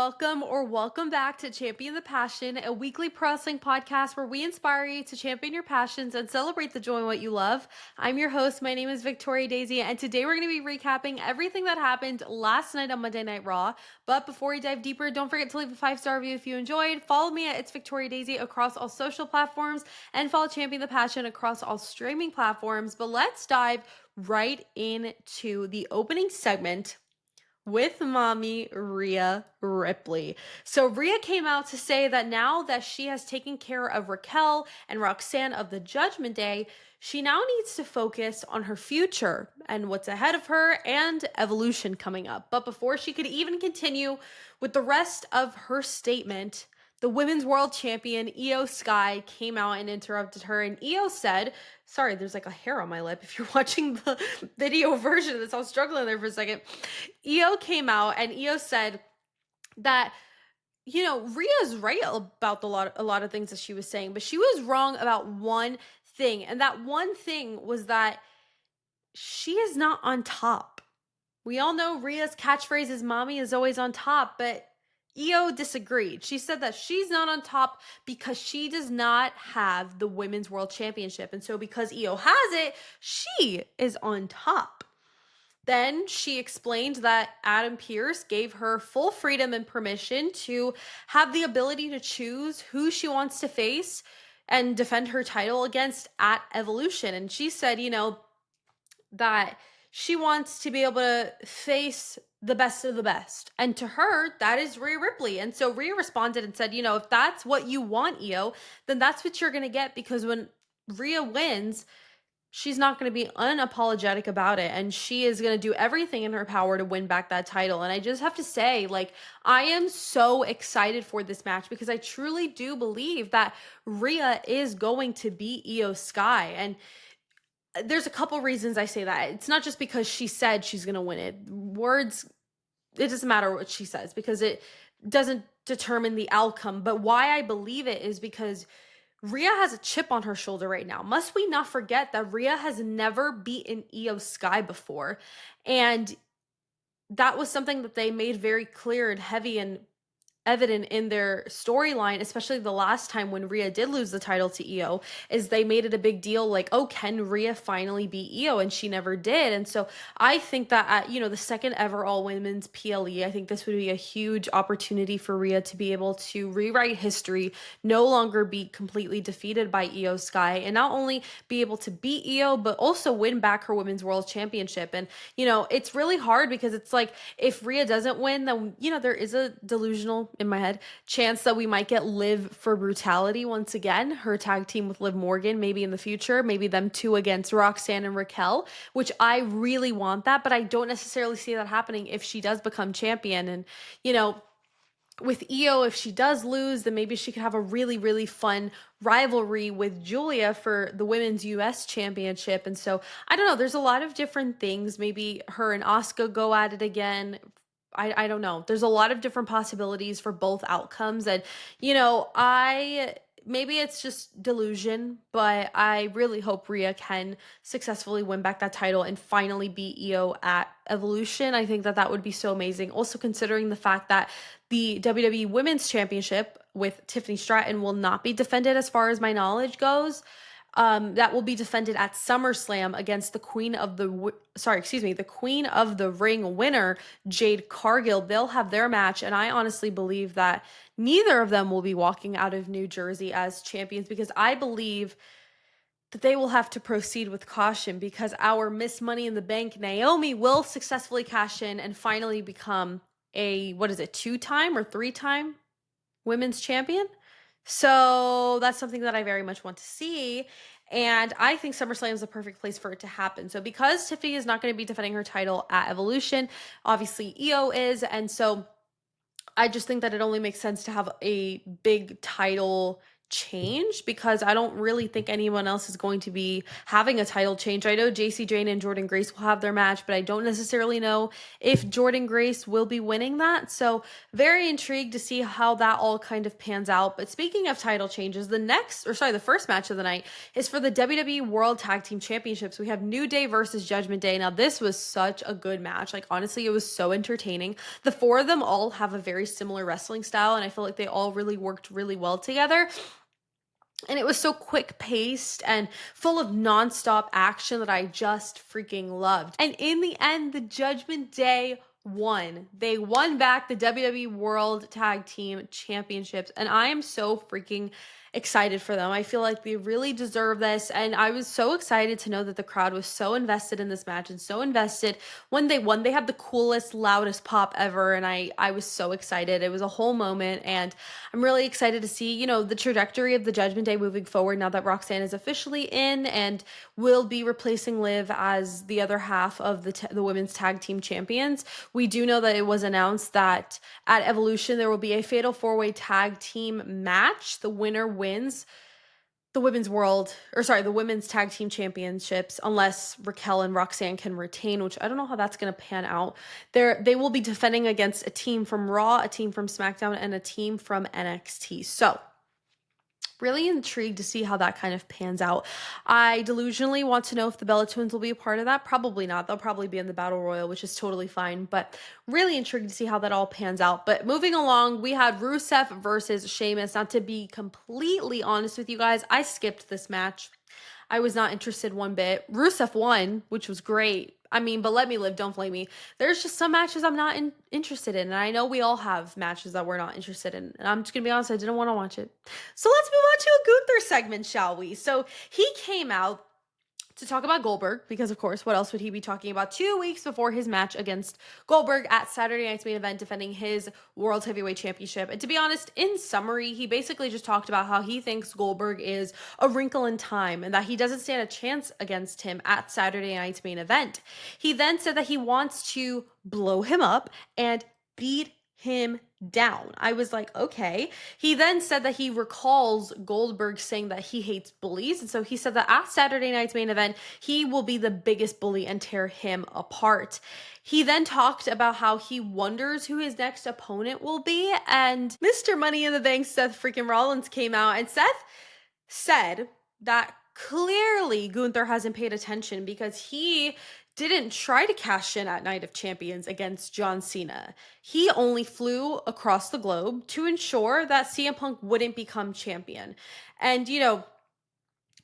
welcome back to Champion the Passion, a weekly pro wrestling podcast where we inspire you to champion your passions and celebrate the joy in what you love. I'm your host. My name is Victoria Daisy, and today we're going to be recapping everything that happened last night on Monday Night Raw. But before we dive deeper, don't forget to leave a 5-star review if you enjoyed. Follow me at It's Victoria Daisy across all social platforms, and follow Champion the Passion across all streaming platforms. But let's dive right into the opening segment with mommy Rhea Ripley. So Rhea came out to say that now that she has taken care of Raquel and Roxanne of the Judgment Day, she now needs to focus on her future and what's ahead of her and Evolution coming up. But before she could even continue with the rest of her statement, the women's world champion Io Sky came out and interrupted her, and Io said, sorry, there's like a hair on my lip if you're watching the video version of this. I was struggling there for a second. Io came out and Io said that, Rhea's right about a lot of things that she was saying, but she was wrong about one thing. And that one thing was that she is not on top. We all know Rhea's catchphrase is mommy is always on top, but Io disagreed. She said that she's not on top because she does not have the Women's World Championship. And so because Io has it, she is on top. Then she explained that Adam Pearce gave her full freedom and permission to have the ability to choose who she wants to face and defend her title against at Evolution. And she said, that she wants to be able to face the best of the best. And to her, that is Rhea Ripley. And so Rhea responded and said, if that's what you want, Io, then that's what you're going to get, because when Rhea wins, she's not going to be unapologetic about it. And she is going to do everything in her power to win back that title. And I just have to say, I am so excited for this match because I truly do believe that Rhea is going to beat Io Sky. And there's a couple reasons I say that. It's not just because she said she's going to win it. It doesn't matter what she says because it doesn't determine the outcome. But why I believe it is because Rhea has a chip on her shoulder right now. Must we not forget that Rhea has never beaten Io Sky before? And that was something that they made very clear and heavy and evident in their storyline, especially the last time when Rhea did lose the title to Io, is they made it a big deal like, oh, can Rhea finally beat Io? And she never did. And so I think that at, the second ever all women's PLE, I think this would be a huge opportunity for Rhea to be able to rewrite history, no longer be completely defeated by Io Sky, and not only be able to beat Io, but also win back her women's world championship. And, it's really hard because it's like, if Rhea doesn't win, then, there is a delusional in my head chance that we might get Liv for Brutality once again, her tag team with Liv Morgan, maybe in the future, maybe them two against Roxanne and Raquel, which I really want that, but I don't necessarily see that happening if she does become champion. And with Io, if she does lose, then maybe she could have a really, really fun rivalry with Julia for the women's US championship. And so I don't know, there's a lot of different things. Maybe her and Asuka go at it again. I don't know. There's a lot of different possibilities for both outcomes. And, maybe it's just delusion, but I really hope Rhea can successfully win back that title and finally beat Io at Evolution. I think that that would be so amazing. Also considering the fact that the WWE Women's Championship with Tiffany Stratton will not be defended as far as my knowledge goes. That will be defended at SummerSlam against the Queen of the Ring winner, Jade Cargill. They'll have their match, and I honestly believe that neither of them will be walking out of New Jersey as champions, because I believe that they will have to proceed with caution, because our Miss Money in the Bank, Naomi, will successfully cash in and finally become a, 2-time or 3-time women's champion. So that's something that I very much want to see. And I think SummerSlam is the perfect place for it to happen. So because Tiffany is not going to be defending her title at Evolution, obviously Io is. And so I just think that it only makes sense to have a big title change because I don't really think anyone else is going to be having a title change. I know JC Jane and Jordan Grace will have their match, but I don't necessarily know if Jordan Grace will be winning that. So very intrigued to see how that all kind of pans out. But speaking of title changes, the first match of the night is for the WWE World Tag Team Championships. We have New Day versus Judgment Day. Now, this was such a good match. Like, honestly, it was so entertaining. The four of them all have a very similar wrestling style, and I feel like they all really worked really well together. And it was so quick paced and full of nonstop action that I just freaking loved. And in the end, the Judgment Day won. They won back the WWE World Tag Team Championships. And I am so freaking excited for them. I feel like they really deserve this. And I was so excited to know that the crowd was so invested in this match and so invested when they won. They had the coolest, loudest pop ever. And I was so excited. It was a whole moment. And I'm really excited to see, the trajectory of the Judgment Day moving forward now that Roxanne is officially in and will be replacing Liv as the other half of the women's tag team champions. We do know that it was announced that at Evolution there will be a fatal four-way tag team match. The winner wins the women's tag team championships, unless Raquel and Roxanne can retain, which I don't know how that's going to pan out. They will be defending against a team from Raw, a team from SmackDown, and a team from NXT. So really intrigued to see how that kind of pans out. I delusionally want to know if the Bella Twins will be a part of that. Probably not. They'll probably be in the Battle Royal, which is totally fine, but really intrigued to see how that all pans out. But moving along, we had Rusev versus Sheamus. Now, to be completely honest with you guys, I skipped this match. I was not interested one bit. Rusev won, which was great. I mean, but let me live, don't blame me. There's just some matches I'm not interested in. And I know we all have matches that we're not interested in. And I'm just going to be honest, I didn't want to watch it. So let's move on to a Gunther segment, shall we? So he came out to talk about Goldberg, because of course, what else would he be talking about 2 weeks before his match against Goldberg at Saturday night's main event, defending his World Heavyweight Championship. And to be honest, in summary, he basically just talked about how he thinks Goldberg is a wrinkle in time and that he doesn't stand a chance against him at Saturday night's main event. He then said that he wants to blow him up and beat him down. I was like, okay. He then said that he recalls Goldberg saying that he hates bullies. And so he said that at Saturday night's main event, he will be the biggest bully and tear him apart. He then talked about how he wonders who his next opponent will be. And Mr. Money in the Bank, Seth freaking Rollins, came out, and Seth said that clearly Gunther hasn't paid attention because he didn't try to cash in at Night of Champions against John Cena. He only flew across the globe to ensure that CM Punk wouldn't become champion. And,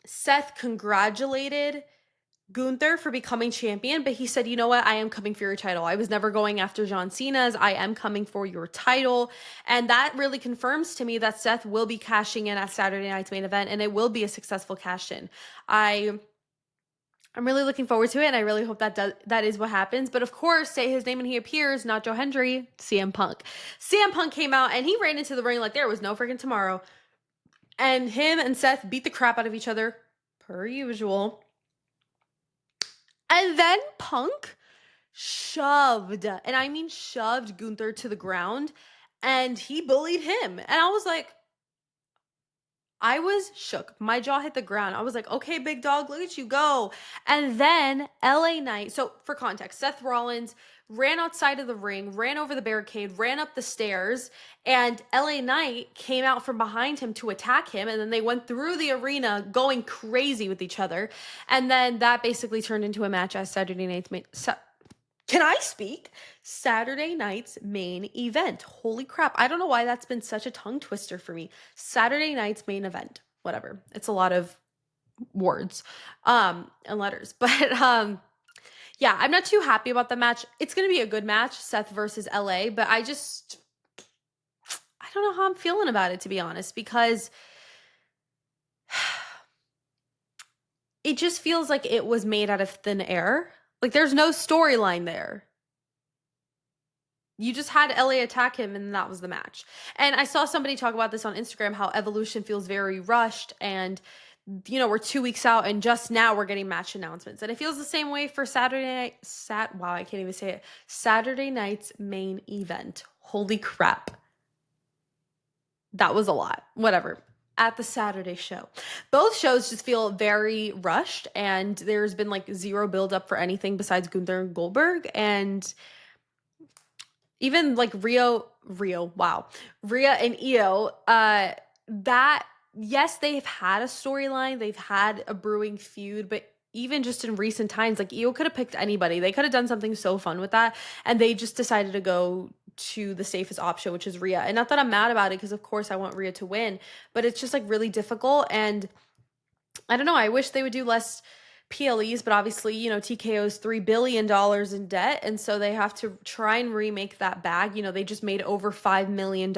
Seth congratulated Gunther for becoming champion, but he said, you know what? I am coming for your title. I was never going after John Cena's. I am coming for your title. And that really confirms to me that Seth will be cashing in at Saturday night's main event, and it will be a successful cash in. I'm really looking forward to it, and I really hope that is what happens. But of course, say his name and he appears, not Joe Hendry, CM Punk. CM Punk came out, and he ran into the ring like there was no freaking tomorrow. And him and Seth beat the crap out of each other, per usual. And then Punk shoved, and I mean shoved, Gunther to the ground, and he bullied him. And I was shook. My jaw hit the ground. I was like, okay, big dog, look at you go. And then LA Knight, so for context, Seth Rollins ran outside of the ring, ran over the barricade, ran up the stairs, and LA Knight came out from behind him to attack him. And then they went through the arena going crazy with each other. And then that basically turned into a match as Saturday night's can I speak? Saturday night's main event. Holy crap. I don't know why that's been such a tongue twister for me. Saturday night's main event. Whatever. It's a lot of words and letters. But yeah, I'm not too happy about the match. It's going to be a good match, Seth versus LA, but I don't know how I'm feeling about it, to be honest, because it just feels like it was made out of thin air. Like, there's no storyline there. You just had LA attack him, and that was the match. And I saw somebody talk about this on Instagram, how Evolution feels very rushed, and, we're 2 weeks out, and just now we're getting match announcements. And it feels the same way for Saturday night's main event. Holy crap. That was a lot. Whatever. at the Saturday show. Both shows just feel very rushed, and there's been like zero build up for anything besides Gunther and Goldberg. And even like Rhea and Io, that, yes, they've had a storyline, they've had a brewing feud, but even just in recent times, like Io could have picked anybody. They could have done something so fun with that, and they just decided to go to the safest option, which is Rhea. And not that I'm mad about it, because of course I want Rhea to win, but it's just like really difficult. And I don't know. I wish they would do less PLEs, but obviously, TKO's $3 billion in debt. And so they have to try and remake that bag. They just made over $5 million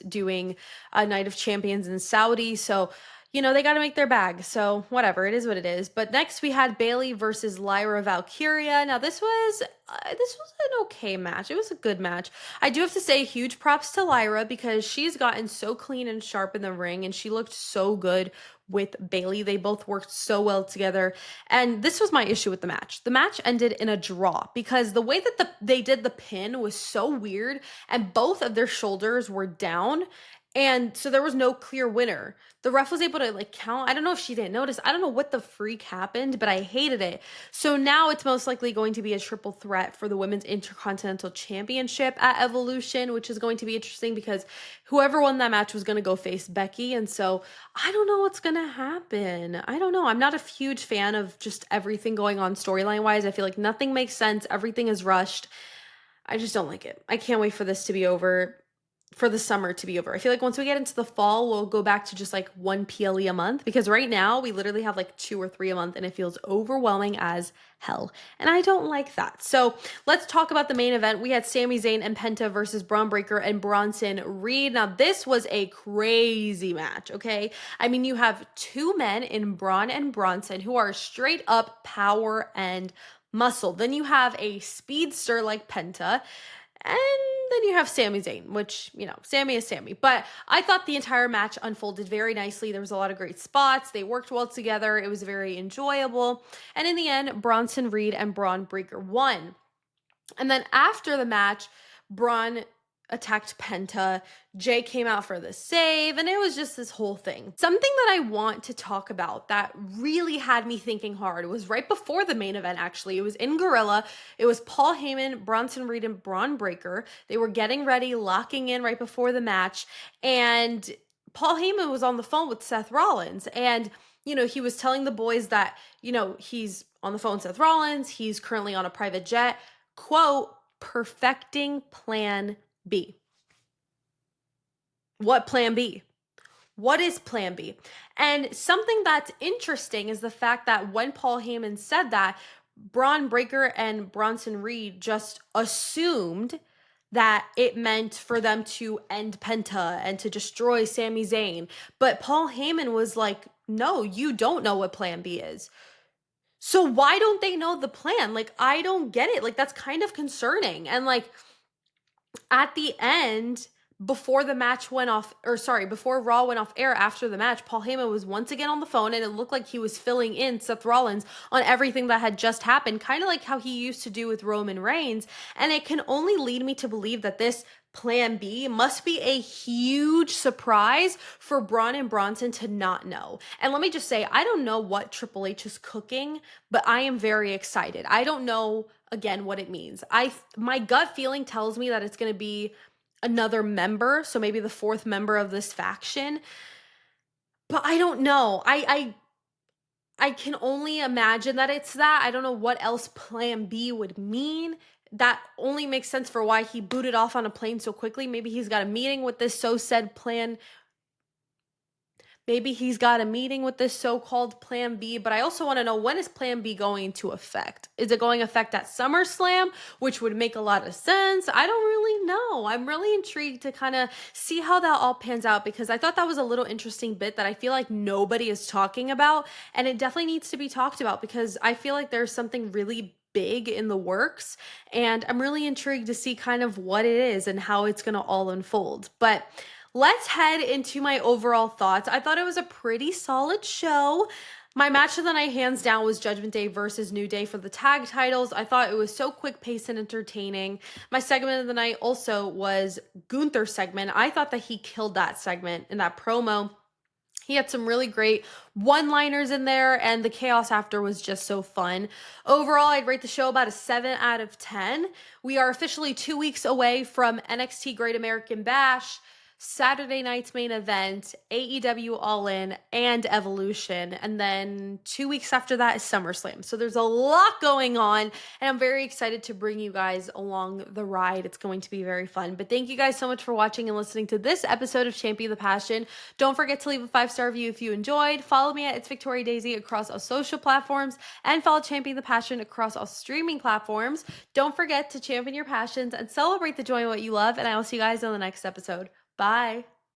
doing a Night of Champions in Saudi. So, they got to make their bag. So whatever, it is what it is. But next we had Bayley versus Lyra Valkyria. Now this was an okay match. It was a good match. I do have to say huge props to Lyra, because she's gotten so clean and sharp in the ring, and she looked so good with Bayley. They both worked so well together. And this was my issue with the match. The match ended in a draw, because the way that they did the pin was so weird, and both of their shoulders were down. And so there was no clear winner. The ref was able to like count. I don't know if she didn't notice. I don't know what the freak happened, but I hated it. So now it's most likely going to be a triple threat for the Women's Intercontinental Championship at Evolution, which is going to be interesting, because whoever won that match was going to go face Becky. And so I don't know what's going to happen. I don't know. I'm not a huge fan of just everything going on storyline wise. I feel like nothing makes sense. Everything is rushed. I just don't like it. I can't wait for this to be over, for the summer to be over. I feel like once we get into the fall, we'll go back to just like one PLE a month, because right now we literally have like 2 or 3 a month, and it feels overwhelming as hell. And I don't like that. So let's talk about the main event. We had Sami Zayn and Penta versus Braun Breaker and Bronson Reed. Now this was a crazy match, okay? I mean, you have 2 men in Braun and Bronson who are straight up power and muscle. Then you have a speedster like Penta. And then you have Sami Zayn, which, Sami is Sami. But I thought the entire match unfolded very nicely. There was a lot of great spots. They worked well together. It was very enjoyable. And in the end, Bronson Reed and Braun Breaker won. And then after the match, Braun attacked Penta. Jay came out for the save, and it was just this whole thing. Something that I want to talk about that really had me thinking hard was right before the main event, actually. It was in Gorilla. It was Paul Heyman, Bronson Reed, and Braun Breaker. They were getting ready, locking in right before the match, and Paul Heyman was on the phone with Seth Rollins, and he was telling the boys that, he's on the phone with Seth Rollins. He's currently on a private jet. Quote, perfecting plan B. What plan B? What is plan B? And something that's interesting is the fact that when Paul Heyman said that, Braun Breaker and Bronson Reed just assumed that it meant for them to end Penta and to destroy Sami Zayn. But Paul Heyman was like, no, you don't know what plan B is. So why don't they know the plan? Like, I don't get it. Like, that's kind of concerning. And like, at the end, before the match went off, or sorry, before Raw went off air after the match, Paul Heyman was once again on the phone, and it looked like he was filling in Seth Rollins on everything that had just happened, kind of like how he used to do with Roman Reigns. And it can only lead me to believe that this plan B must be a huge surprise for Braun and Bronson to not know. And let me just say, I don't know what Triple H is cooking, but I am very excited. I don't know, again, what it means. My gut feeling tells me that it's going to be another member, so maybe the 4th member of this faction. But I don't know. I can only imagine that it's that. I don't know what else plan B would mean. That only makes sense for why he booted off on a plane so quickly. Maybe he's got a meeting with this so-said plan. Maybe he's got a meeting with this so-called plan B, but I also want to know, when is plan B going into effect? Is it going to affect at SummerSlam, which would make a lot of sense? I don't really know. I'm really intrigued to kind of see how that all pans out, because I thought that was a little interesting bit that I feel like nobody is talking about, and it definitely needs to be talked about, because I feel like there's something really big in the works, and I'm really intrigued to see kind of what it is and how it's going to all unfold. But let's head into my overall thoughts. I thought it was a pretty solid show. My match of the night, hands down, was Judgment Day versus New Day for the tag titles. I thought it was so quick paced and entertaining. My segment of the night also was Gunther's segment. I thought that he killed that segment in that promo. He had some really great one-liners in there, and the chaos after was just so fun. Overall, I'd rate the show about a 7 out of 10. We are officially 2 weeks away from NXT Great American Bash, Saturday night's main event, AEW All In, and Evolution. And then 2 weeks after that is SummerSlam. So there's a lot going on, and I'm very excited to bring you guys along the ride. It's going to be very fun. But thank you guys so much for watching and listening to this episode of Champion the Passion. Don't forget to leave a 5-star review if you enjoyed. Follow me at It's Victoria Daisy across all social platforms, and follow Champion the Passion across all streaming platforms. Don't forget to champion your passions and celebrate the joy of what you love. And I will see you guys on the next episode. Bye.